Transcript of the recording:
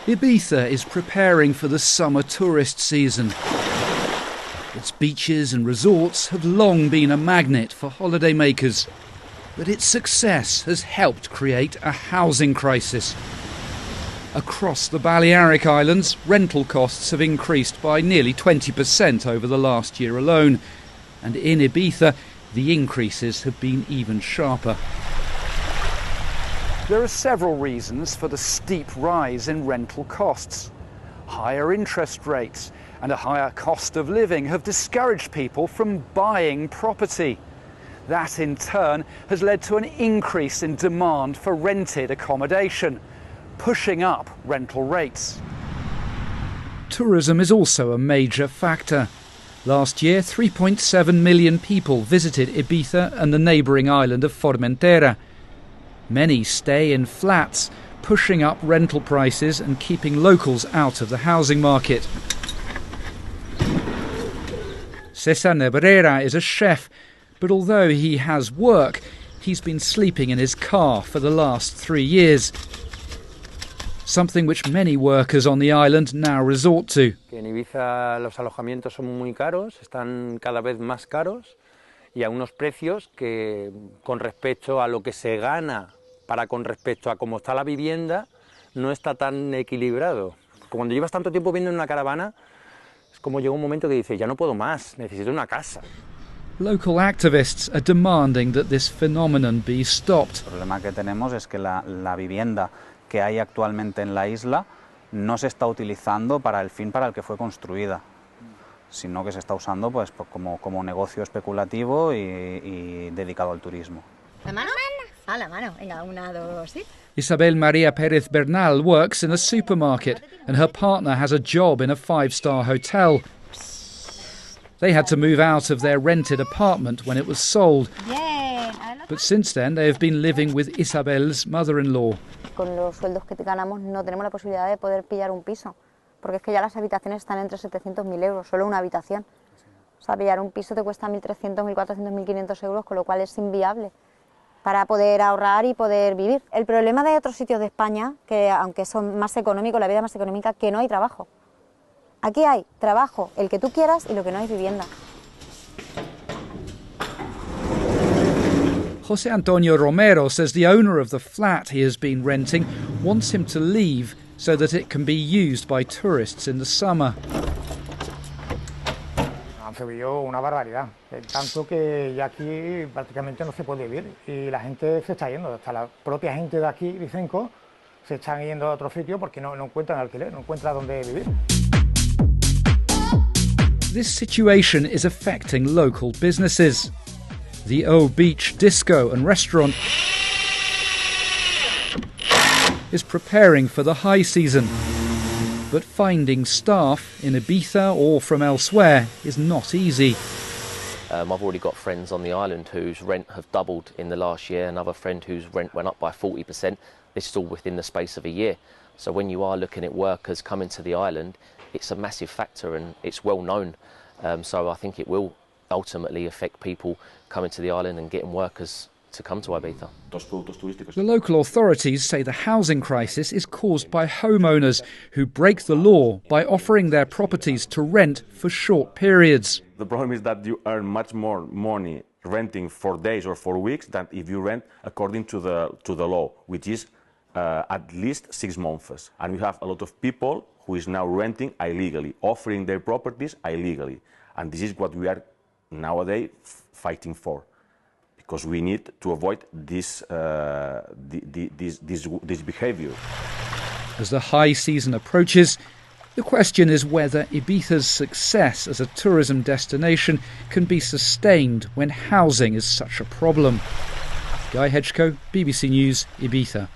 Ibiza is preparing for the summer tourist season. Its beaches and resorts have long been a magnet for holidaymakers, but its success has helped create a housing crisis. Across the Balearic Islands, rental costs have increased by nearly 20% over the last year alone, and in Ibiza, the increases have been even sharper. There are several reasons for the steep rise in rental costs. Higher interest rates and a higher cost of living have discouraged people from buying property. That in turn has led to an increase in demand for rented accommodation, pushing up rental rates. Tourism is also a major factor. Last year, 3.7 million people visited Ibiza and the neighbouring island of Formentera. Many stay in flats, pushing up rental prices and keeping locals out of the housing market. Cesar Nebrera is a chef, but although he has work, he's been sleeping in his car for the last 3 years. Something which many workers on the island now resort to. En Ibiza los alojamientos son muy caros, están cada vez más caros y a unos precios que con respecto a lo que se gana para con respecto a cómo está la vivienda no está tan equilibrado. Cuando llevas tanto tiempo viviendo en una caravana es como llega un momento que dices ya no puedo más, necesito una casa. Local activists are demanding that this phenomenon be stopped. El problema que tenemos es que la vivienda que hay actualmente en la isla no se está utilizando para el fin para el que fue construida, sino que se está usando pues como negocio especulativo y dedicado al turismo. ¿La mano? Ah, la mano. Venga, una, dos, sí. Isabel Maria Pérez Bernal works in a supermarket and her partner has a job in a 5-star hotel. They had to move out of their rented apartment when it was sold. But since then they have been living with Isabel's mother-in-law. Con los sueldos que ganamos no tenemos la posibilidad de poder pillar un piso, porque es que ya las habitaciones están entre 700.000 euros, solo una habitación. O sea, pillar un piso te cuesta 1.300, 1.400, 1.500 euros, con lo cual es inviable para poder ahorrar y poder vivir. El problema de otros sitios de España, que aunque son más económicos, la vida más económica, que no hay trabajo. Aquí hay trabajo, el que tú quieras, y lo que no hay vivienda. José Antonio Romero says the owner of the flat he has been renting wants him to leave so that it can be used by tourists in the summer. Han subido una barbaridad, tanto que ya aquí prácticamente no se puede vivir y la gente se está yendo, hasta la propia gente de aquí, Vicenco, se están yendo a otro sitio porque no encuentran alquiler, no encuentran dónde vivir. This situation is affecting local businesses. The O Beach Disco and Restaurant is preparing for the high season, but finding staff in Ibiza or from elsewhere is not easy. I've already got friends on the island whose rent have doubled in the last year, another friend whose rent went up by 40%. This is all within the space of a year. So when you are looking at workers coming to the island, it's a massive factor and it's well known. So I think it will ultimately affect people coming to the island and getting workers to come to Ibiza. The local authorities say the housing crisis is caused by homeowners who break the law by offering their properties to rent for short periods. The problem is that you earn much more money renting for days or for weeks than if you rent according to the law, which is at least 6 months. And we have a lot of people who is now renting illegally, offering their properties illegally. And this is what we are nowadays fighting for, because we need to avoid this behavior. As the high season approaches, the question is whether Ibiza's success as a tourism destination can be sustained when housing is such a problem. Guy Hedgeko, BBC News, Ibiza.